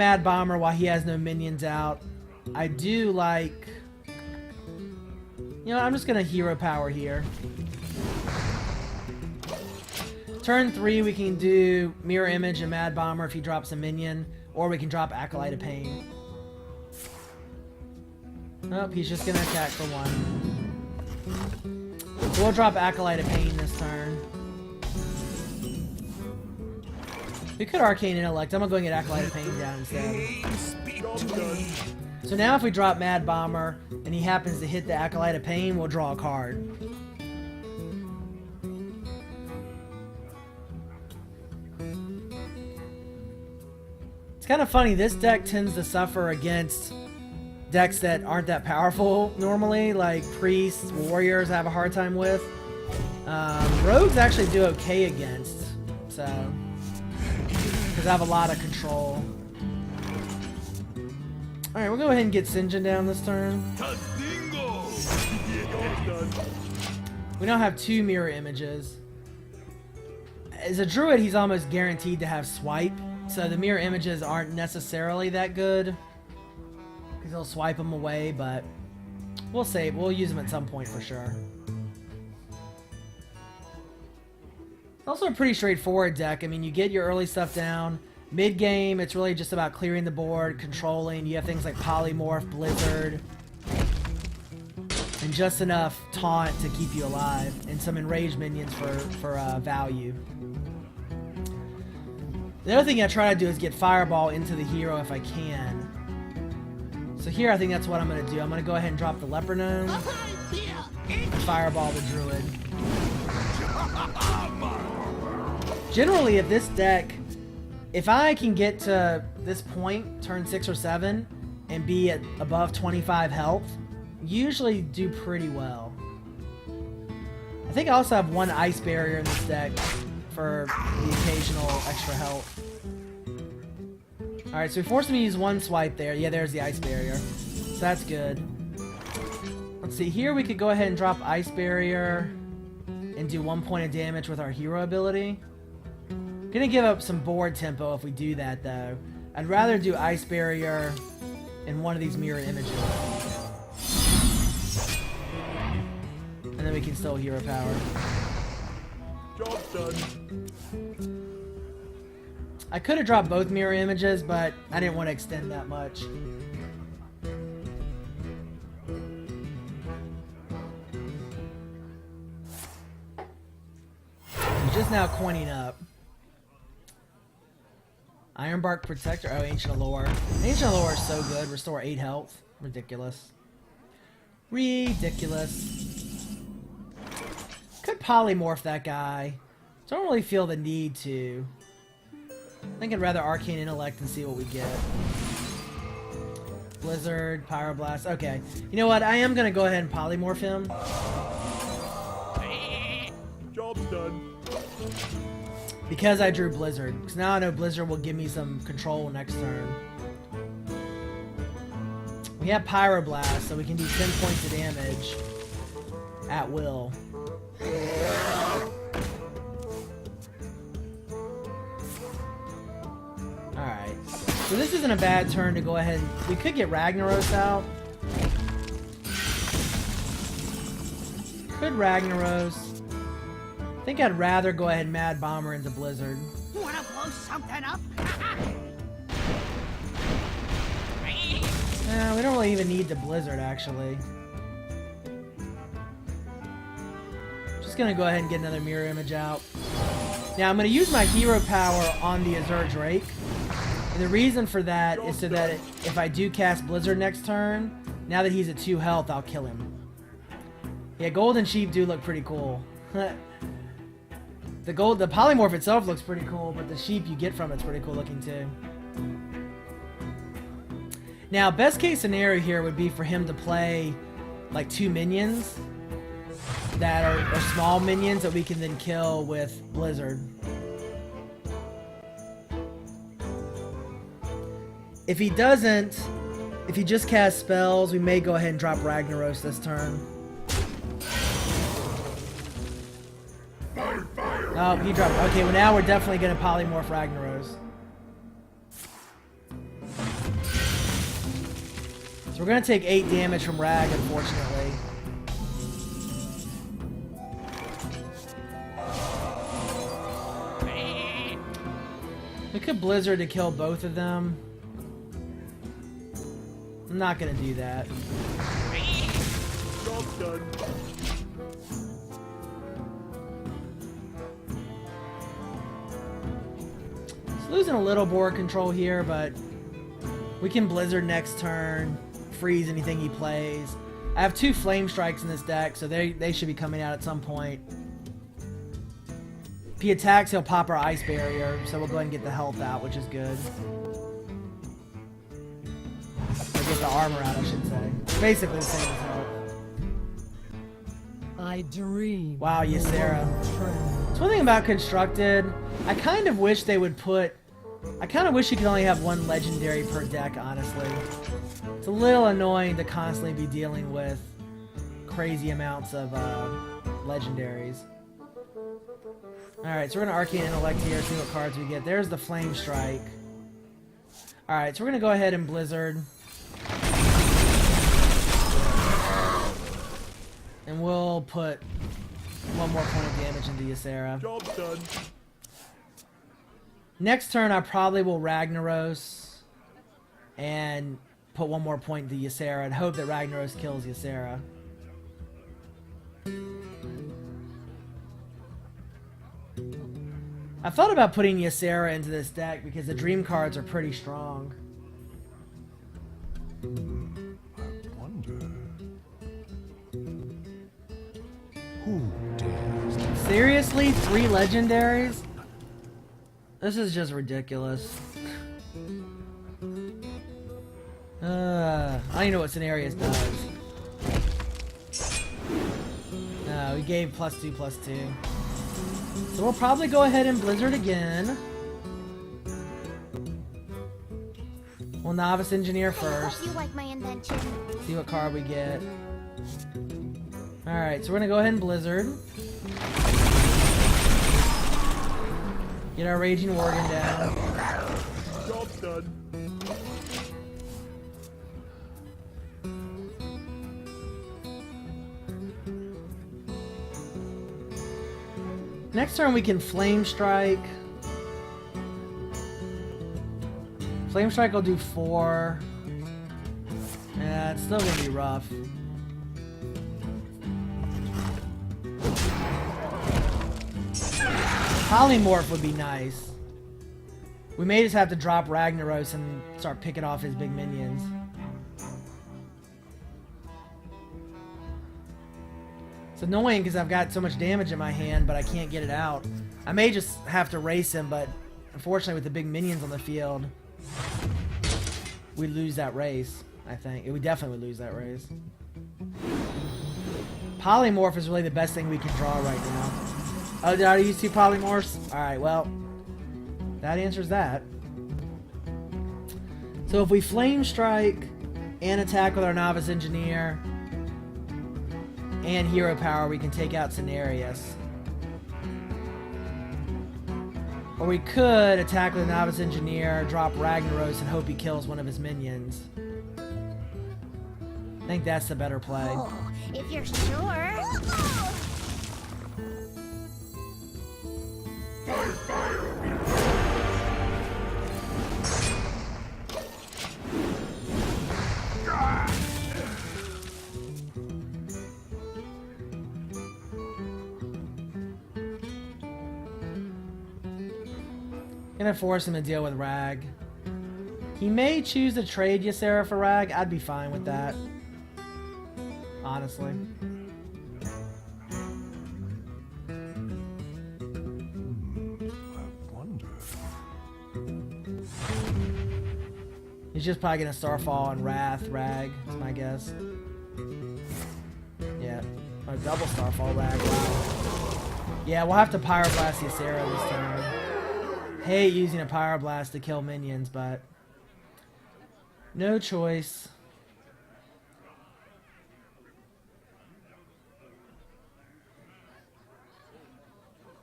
Mad Bomber while he has no minions out. I do like... You know, I'm just gonna hero power here. Turn 3, we can do Mirror Image and Mad Bomber if he drops a minion, or we can drop Acolyte of Pain. Nope, he's just gonna attack for 1. So we'll drop Acolyte of Pain this turn. We could Arcane Intellect. I'm gonna go and get Acolyte of Pain down instead. So now if we drop Mad Bomber and he happens to hit the Acolyte of Pain, we'll draw a card. It's kind of funny, this deck tends to suffer against decks that aren't that powerful normally, like Priests, Warriors I have a hard time with. Rogues actually do okay against, so... Because I have a lot of control. Alright, we'll go ahead and get Sinjin down this turn. We now have 2 mirror images. As a druid, he's almost guaranteed to have swipe, so the mirror images aren't necessarily that good. Because he'll swipe them away, but we'll save. We'll use them at some point for sure. It's also a pretty straightforward deck. I mean, you get your early stuff down. Mid-game, it's really just about clearing the board, controlling. You have things like Polymorph, Blizzard, and just enough taunt to keep you alive, and some enraged minions for value. The other thing I try to do is get Fireball into the hero if I can. So here I think that's what I'm going to do. I'm going to go ahead and drop the Leper Gnome, and Fireball the Druid. Generally, if this deck... If I can get to this point, turn 6 or 7, and be at above 25 health, usually do pretty well. I think I also have 1 Ice Barrier in this deck for the occasional extra health. Alright, so we forced me to use 1 swipe there. Yeah, there's the Ice Barrier. So that's good. Let's see, here we could go ahead and drop Ice Barrier and do 1 point of damage with our hero ability. Gonna give up some board tempo if we do that though. I'd rather do Ice Barrier in one of these mirror images. And then we can still hero power. Job done. I could have dropped both mirror images, but I didn't want to extend that much. He's just now coining up. Ironbark Protector. Oh, Ancient Allure. Ancient Allure is so good. Restore 8 health. Ridiculous. Ridiculous. Could polymorph that guy. Don't really feel the need to. I think I'd rather Arcane Intellect and see what we get. Blizzard, Pyroblast. Okay. You know what? I am going to go ahead and polymorph him. Job's done. Because I drew Blizzard. Because now I know Blizzard will give me some control next turn. We have Pyroblast, so we can do 10 points of damage at will. Alright. So this isn't a bad turn to go ahead. We could get Ragnaros out. Could Ragnaros. I think I'd rather go ahead and Mad Bomber into Blizzard. You wanna blow something up? We don't really even need the Blizzard, actually. Just gonna go ahead and get another mirror image out. Now, I'm gonna use my hero power on the Azure Drake. And the reason for that is so that if I do cast Blizzard next turn, now that he's at 2 health, I'll kill him. Yeah, Golden Sheep do look pretty cool. The polymorph itself looks pretty cool, but the sheep you get from it's pretty cool looking too. Now, best case scenario here would be for him to play like 2 minions that are small minions that we can then kill with Blizzard. If he doesn't, if he just casts spells, we may go ahead and drop Ragnaros this turn. Oh, he dropped. Okay, well now we're definitely going to polymorph Ragnaros. we're gonna take 8 damage from Rag, unfortunately. We could Blizzard to kill both of them. I'm not gonna do that. Job's done. It's losing a little board control here, but we can Blizzard next turn, freeze anything he plays. I have 2 Flame Strikes in this deck, so they should be coming out at some point. If he attacks, he'll pop our Ice Barrier, so we'll go ahead and get the health out, which is good. Or get the armor out, I should say. Basically the same as health. I dream. Wow, Ysera. It's one thing about Constructed. I kind of wish they would put... I kind of wish you could only have 1 legendary per deck, honestly. It's a little annoying to constantly be dealing with crazy amounts of legendaries. Alright, so we're going to Arcane Intellect here, see what cards we get. There's the Flame Strike. Alright, so we're going to go ahead and Blizzard. And we'll put 1 more point of damage into Ysera. Job's done. Next turn, I probably will Ragnaros and put 1 more point into Ysera and hope that Ragnaros kills Ysera. I thought about putting Ysera into this deck because the dream cards are pretty strong. I wonder who dares. Seriously? 3 legendaries? This is just ridiculous. I don't even know what Scenarios does. No, we gave +2/+2. So we'll probably go ahead and Blizzard again. We'll Novice Engineer first. Hope you like my invention. See what card we get. Alright, so we're gonna go ahead and Blizzard. Get our Raging Worgen down. Job's done. Next turn we can Flame Strike. Flame Strike will do 4. Yeah, it's still gonna be rough. Polymorph would be nice. We may just have to drop Ragnaros and start picking off his big minions. It's annoying because I've got so much damage in my hand, but I can't get it out. I may just have to race him, but unfortunately with the big minions on the field, we lose that race, I think. We definitely would lose that race. Polymorph is really the best thing we can draw right now. Oh, did I use 2 Polymorphs? Alright, well, that answers that. So if we Flame Strike and attack with our Novice Engineer and Hero Power, we can take out Cenarius. Or we could attack with a Novice Engineer, drop Ragnaros, and hope he kills one of his minions. I think that's the better play. Oh, if you're sure. Gonna force him to deal with Rag. He may choose to trade Ysera for Rag. I'd be fine with that. Honestly. I wonder. He's just probably gonna Starfall and Wrath Rag, is my guess. Yeah. Or double Starfall Rag. Wow. Yeah, we'll have to Pyroblast Ysera this time. Hate using a Pyroblast to kill minions, but no choice.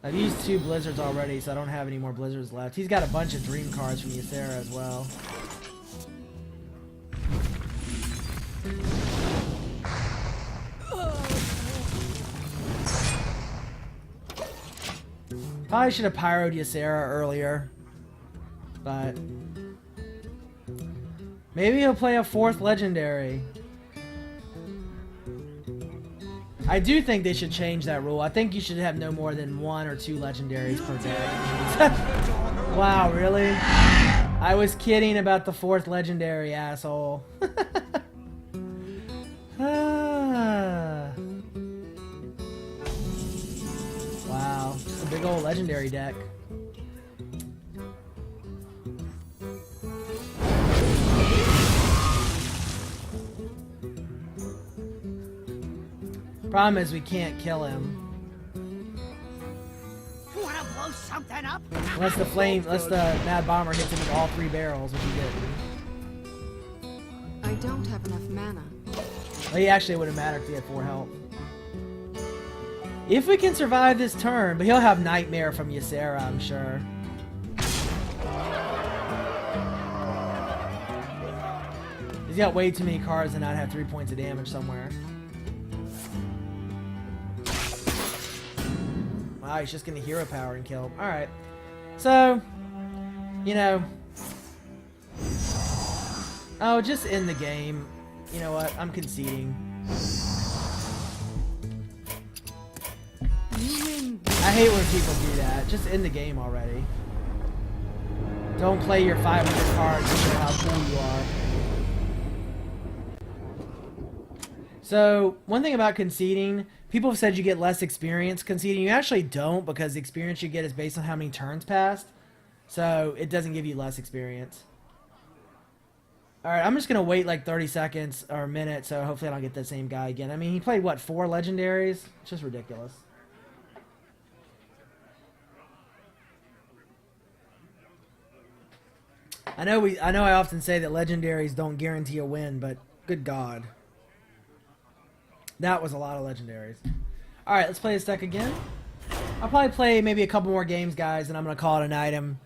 I've used 2 Blizzards already, so I don't have any more Blizzards left. He's got a bunch of Dream cards from Ysera as well. Probably should have pyroed Ysera earlier. But maybe he'll play a 4th legendary. I do think they should change that rule. I think you should have no more than 1 or 2 legendaries per deck. Wow, really? I was kidding about the 4th legendary, asshole. Ah. Wow, it's a big old legendary deck. Problem is we can't kill him. Wanna blow something up? Unless the Mad Bomber hits him with all 3 barrels, which he didn't. I don't have enough mana. Well, he actually would have mattered if he had 4 health. If we can survive this turn, but he'll have Nightmare from Ysera, I'm sure. He's got way too many cards to not have 3 points of damage somewhere. Wow, he's just gonna hero power and kill him. Alright. So, you know. Oh, just end the game. You know what? I'm conceding. I hate when people do that. Just end the game already. Don't play your 500 cards to show how cool you are. So, one thing about conceding, people have said you get less experience conceding. You actually don't, because the experience you get is based on how many turns passed. So, it doesn't give you less experience. Alright, I'm just going to wait like 30 seconds or a minute, so hopefully I don't get the same guy again. I mean, he played, what, 4 legendaries? It's just ridiculous. I know I often say that legendaries don't guarantee a win, but good God. That was a lot of legendaries. Alright, let's play this deck again. I'll probably play maybe a couple more games, guys, and I'm going to call it a night. I'm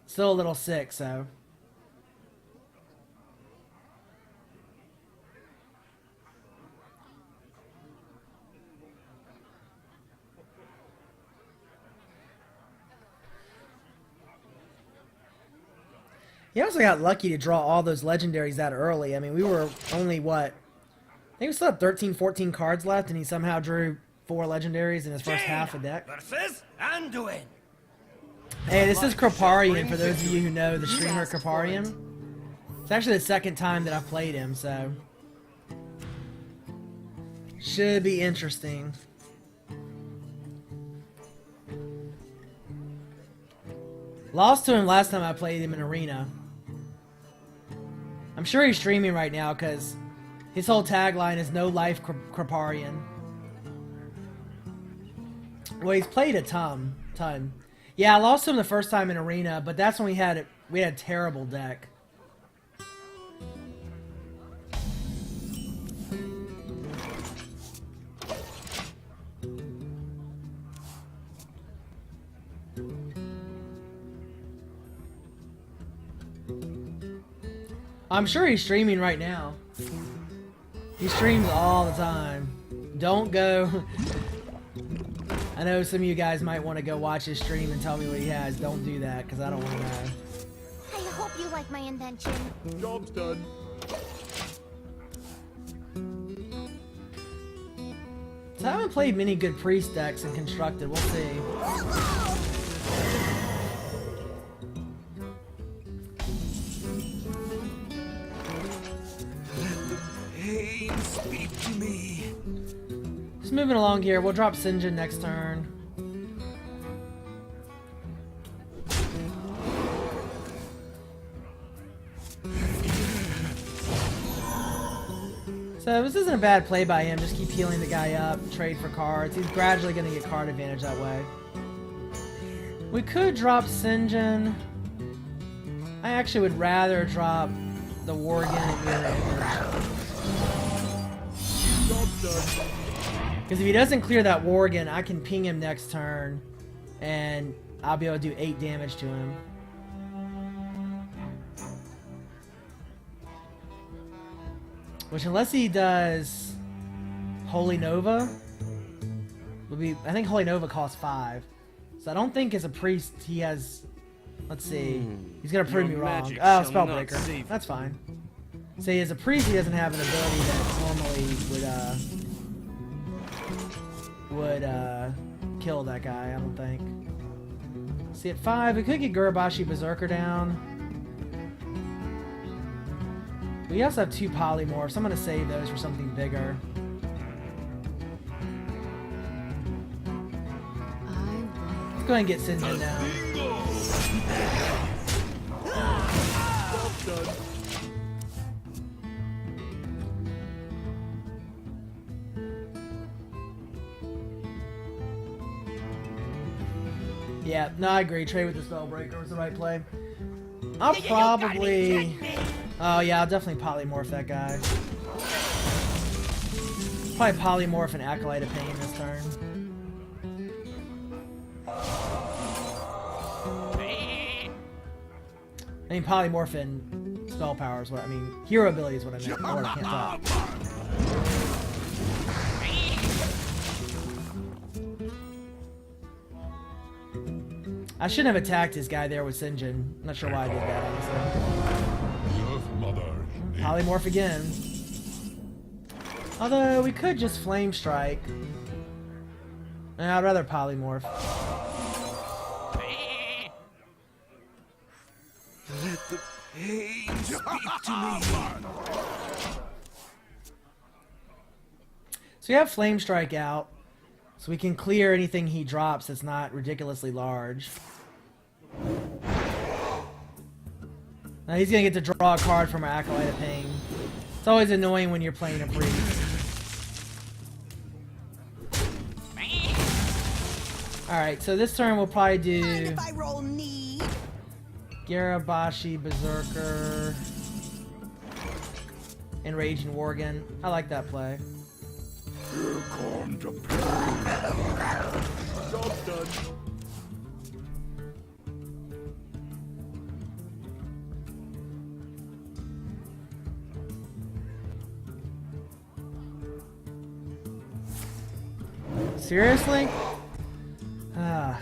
still a little sick, so... He also got lucky to draw all those legendaries that early. I mean, we were only, what? I think we still had 13, 14 cards left, and he somehow drew 4 legendaries in his first half of deck. Versus Anduin. Hey, this is Kripparrian, for those of you who know the streamer Kripparrian. It's actually the 2nd time that I've played him, so... should be interesting. Lost to him last time I played him in Arena. I'm sure he's streaming right now, because his whole tagline is "No Life Kripparrian." Well, he's played a ton. Yeah, I lost to him the first time in Arena, but that's when we had a terrible deck. I'm sure he's streaming right now. He streams all the time. Don't go... I know some of you guys might want to go watch his stream and tell me what he has. Don't do that, because I don't want to know. I hope you like my invention. Job's done. So I haven't played many good priest decks in Constructed. We'll see. Hey, speak to me. Just moving along here. We'll drop Sinjin next turn. So this isn't a bad play by him. Just keep healing the guy up, trade for cards. He's gradually going to get card advantage that way. We could drop Sinjin. I actually would rather drop the Worgen and Mirror Image. Job's done. Because if he doesn't clear that Worgen, I can ping him next turn, and I'll be able to do 8 damage to him. Which, unless he does Holy Nova, would be... I think Holy Nova costs 5. So I don't think as a priest he has. Let's see. He's gonna prove me Your wrong. magic Oh, shall not Spellbreaker. save That's fine. See, as a priest, he doesn't have an ability that normally would kill that guy. I don't think. See, at 5, we could get Gurabashi Berserker down. We also have 2 polymorphs. I'm gonna save those for something bigger. Let's go ahead and get Sinjin down. Job done. Yeah, no, I agree. Trade with the Spellbreaker was the right play. I'll probably... Oh, yeah, I'll definitely polymorph that guy. Probably polymorph and Acolyte of Pain this turn. I mean, polymorph and spell power is what I mean. Hero ability is what I meant. Lord, I can't talk. I shouldn't have attacked this guy there with Sinjin. I'm not sure why I did that, honestly. The Earth Mother. Polymorph again. Although, we could just Flame Strike. I'd rather polymorph. Let the pain speak to me. So we have Flame Strike out. So we can clear anything he drops that's not ridiculously large. Now he's gonna get to draw a card from our Acolyte of Pain. It's always annoying when you're playing a priest. Alright, so this turn we'll probably do If I roll need. Garabashi, Berserker, and Raging Worgen. I like that play. Job done. Seriously? Ah.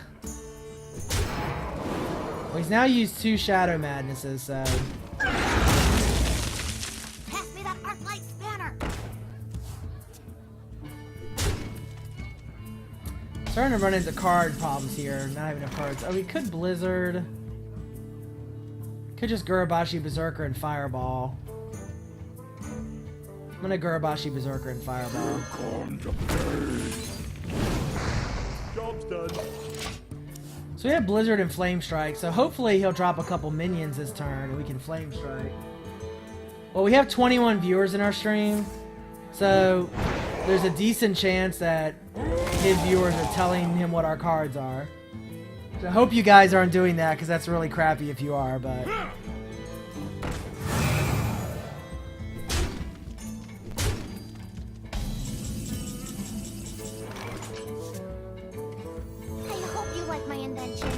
Well, he's now used 2 Shadow Madnesses, so... Pass me that Arclight Spanner. Starting to run into card problems here. Not having enough cards. Oh, we could Blizzard. Could just Gurabashi Berserker and Fireball. I'm gonna Gurabashi Berserker and Fireball. Job's done. So we have Blizzard and Flame Strike, so hopefully he'll drop a couple minions this turn and we can Flame Strike. Well, we have 21 viewers in our stream, so there's a decent chance that his viewers are telling him what our cards are. So I hope you guys aren't doing that, because that's really crappy if you are, but... I hope you like my invention.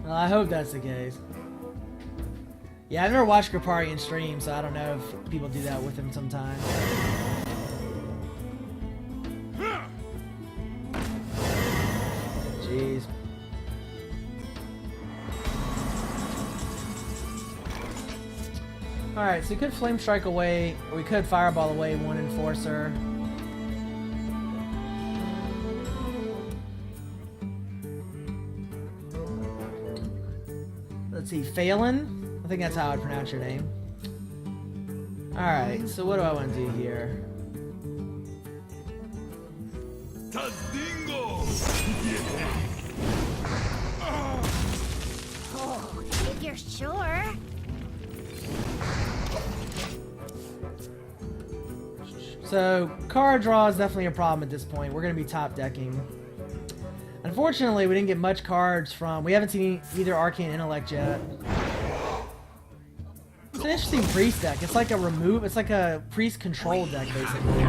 Well, I hope that's the case. Yeah, I've never watched Kriparian stream, so I don't know if people do that with him sometimes. Jeez. Alright, so we could Flame Strike away, or we could Fireball away 1 Enforcer. Let's see, Phelan? I think that's how I'd pronounce your name. Alright, so what do I want to do here? Tadingo! Oh, if you're sure. So, card draw is definitely a problem at this point. We're going to be top decking. Unfortunately, we didn't get much cards from... We haven't seen either Arcane Intellect yet. It's an interesting priest deck. It's like a remove... It's like a priest control deck, basically.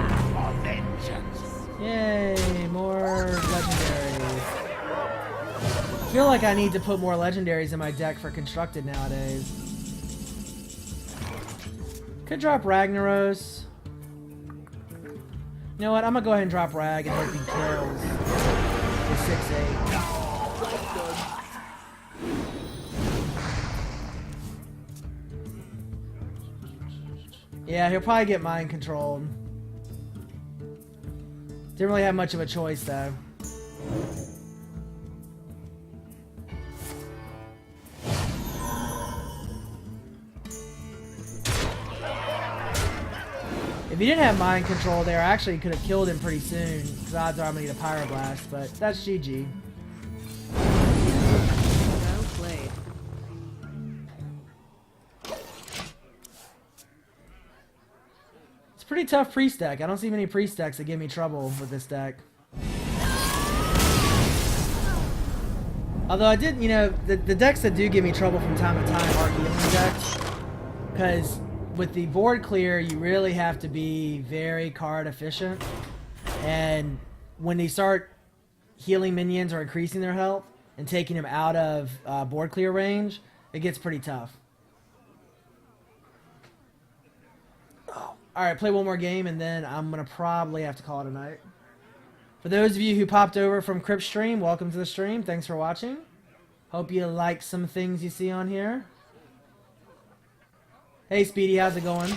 Yay, more legendaries. I feel like I need to put more legendaries in my deck for constructed nowadays. Could drop Ragnaros. You know what? I'm gonna go ahead and drop Rag and hope he kills the 6/8. Yeah, he'll probably get mind controlled. Didn't really have much of a choice though. If he didn't have mind control there, I actually could have killed him pretty soon. Because odds are I'm going to get a Pyroblast, but that's GG. Well played. It's a pretty tough priest deck. I don't see many priest decks that give me trouble with this deck. Although I did, you know, the decks that do give me trouble from time to time are healing decks. Because with the board clear, you really have to be very card efficient. And when they start healing minions or increasing their health and taking them out of board clear range, it gets pretty tough. Alright, play one more game and then I'm going to probably have to call it a night. For those of you who popped over from Crypt Stream, welcome to the stream. Thanks for watching. Hope you like some things you see on here. Hey Speedy, how's it going?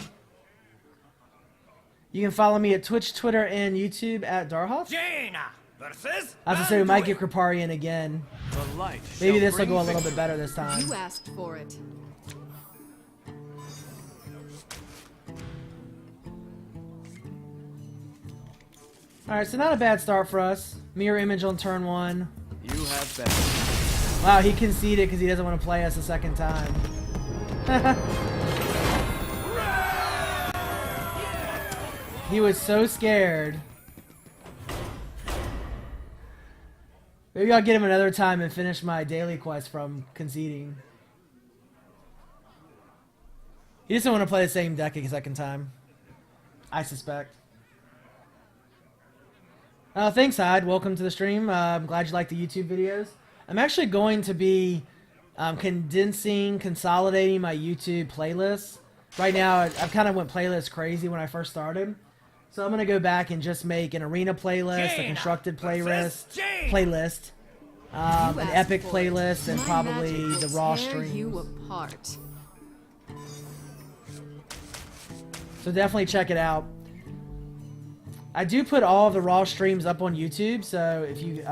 You can follow me at Twitch, Twitter, and YouTube at Darhoff. Jaina versus As I say, we might get Kriparian again. The light Maybe shall this will bring go a little victory. bit better this time. You asked for it. Alright, so not a bad start for us. Mirror image on turn 1. You have better. Wow, he conceded because he doesn't want to play us a second time. He was so scared. Maybe I'll get him another time and finish my daily quest from conceding. He just doesn't want to play the same deck a second time. I suspect. Thanks, Hyde. Welcome to the stream. I'm glad you like the YouTube videos. I'm actually going to be consolidating my YouTube playlists. Right now, I've kind of went playlist crazy when I first started. So I'm going to go back and just make an arena playlist, a constructed playlist, an epic playlist, and My probably magic the will raw tear you streams. apart. So definitely check it out. I do put all of the raw streams up on YouTube, so if you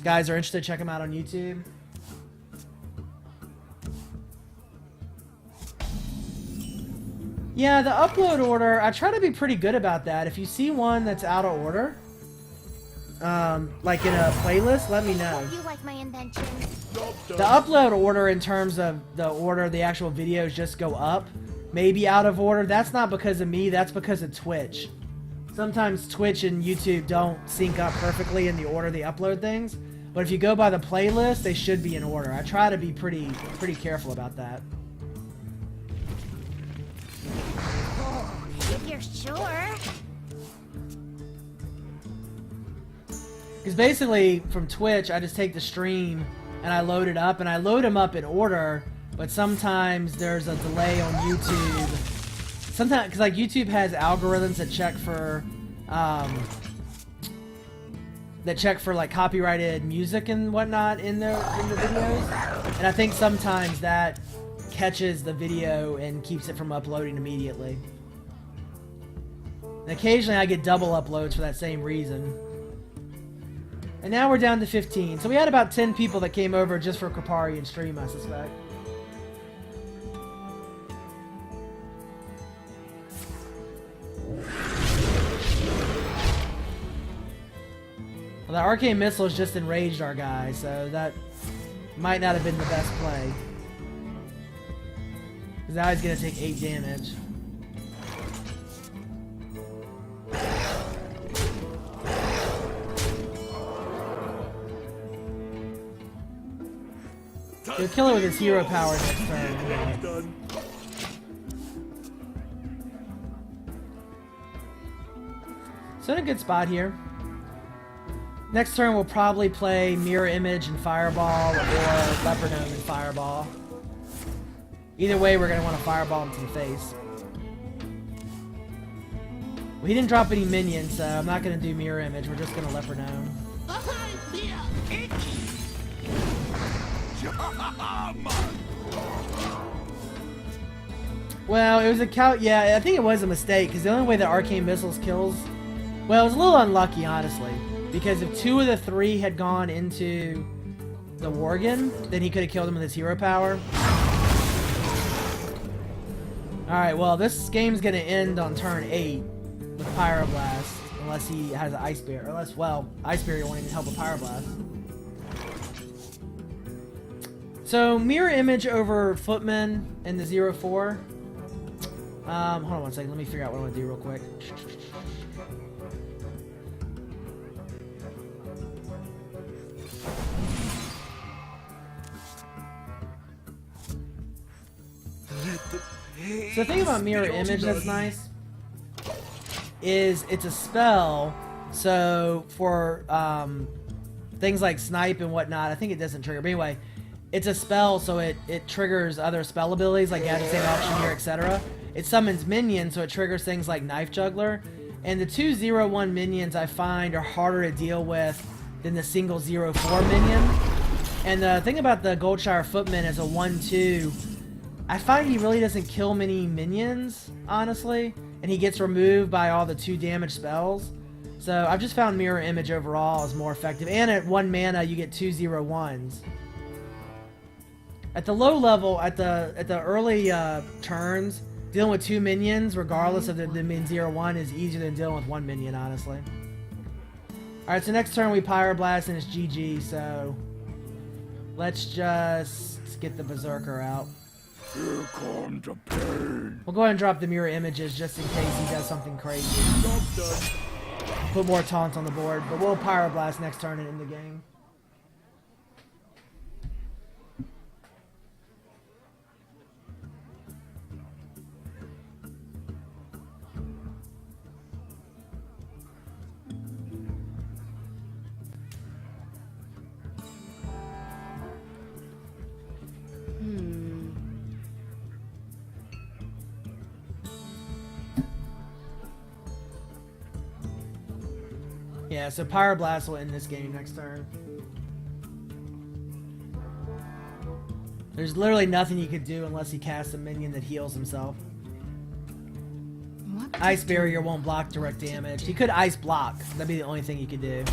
guys are interested, check them out on YouTube. Yeah, the upload order, I try to be pretty good about that. If you see one that's out of order, like in a playlist, let me know. Hope you like my invention. The upload order in terms of the order the actual videos just go up, maybe out of order, that's not because of me, that's because of Twitch. Sometimes Twitch and YouTube don't sync up perfectly in the order they upload things, but if you go by the playlist, they should be in order. I try to be pretty careful about that. Oh, if you're sure. Because basically, from Twitch, I just take the stream and I load it up, and I load them up in order, but sometimes there's a delay on YouTube. Sometimes, because like YouTube has algorithms that check for, like copyrighted music and whatnot in the videos, and I think sometimes that catches the video and keeps it from uploading immediately. And occasionally I get double uploads for that same reason. And now we're down to 15. So we had about 10 people that came over just for Kriparian stream, I suspect. Well, the Arcane Missiles just enraged our guy, so that might not have been the best play. Because now he's going to take 8 damage. He'll kill it with his hero power next turn. Anyway. Done. So in a good spot here. Next turn we'll probably play Mirror Image and Fireball or Leopard Gnome and Fireball. Either way, we're going to want to Fireball him to the face. Well, he didn't drop any minions, so I'm not going to do Mirror Image. We're just going to Leopard Gnome. Well, it was a count. Yeah, I think it was a mistake because the only way that Arcane Missiles kills. Well, it was a little unlucky, honestly, because if 2 of the 3 had gone into the Worgen, then he could have killed him with his hero power. All right, well, this game's gonna end on turn 8 with Pyroblast, unless he has an Ice Barrier. Unless, well, Ice Barrier won't even help with Pyroblast. So, Mirror Image over Footman in the 0-4. Hold on one second. Let me figure out what I want to do real quick. So the thing about Mirror Image that's nice is it's a spell. So for things like Snipe and whatnot, I think it doesn't trigger. But anyway, it's a spell, so it triggers other spell abilities like Gadget Save Auctioneer, etc. It summons minions, so it triggers things like Knife Juggler. And the 2/0/1 minions I find are harder to deal with than the single 0/4 minion. And the thing about the Goldshire Footman as a 1/2, I find he really doesn't kill many minions, honestly. And he gets removed by all the 2 damage spells. So I've just found Mirror Image overall is more effective. And at 1 mana, you get 2/0/1s. At the low level, at the early turns, dealing with 2 minions, regardless of the min 0/1, is easier than dealing with 1 minion, honestly. Alright, so next turn we Pyroblast and it's GG, so let's just get the Berserker out. Here comes the pain. We'll go ahead and drop the Mirror Images just in case he does something crazy. Job done. Put more taunts on the board, but we'll Pyroblast next turn and end the game. Yeah, so Pyroblast will end this game next turn. There's literally nothing you could do unless he casts a minion that heals himself. What Ice Barrier won't block direct damage. He could Ice Block. That'd be the only thing he could do.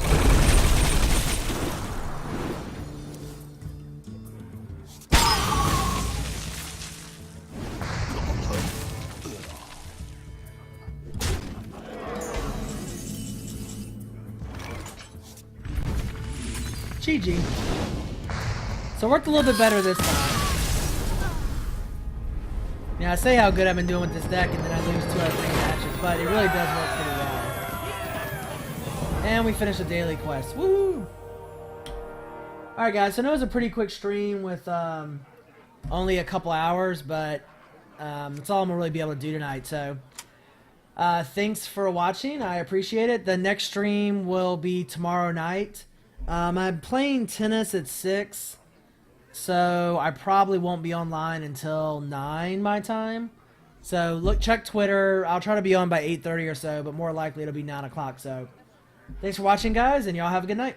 GG. So it worked a little bit better this time. Yeah, I say how good I've been doing with this deck, and then I lose 2 out of 3 matches, but it really does work pretty well. And we finished the daily quest. Woo! Alright guys, so I know it was a pretty quick stream with only a couple hours, but that's all I'm going to really be able to do tonight. So thanks for watching. I appreciate it. The next stream will be tomorrow night. I'm playing tennis at 6, so I probably won't be online until 9 my time. So check Twitter. I'll try to be on by 8:30 or so, but more likely it'll be 9 o'clock. So thanks for watching, guys, and y'all have a good night.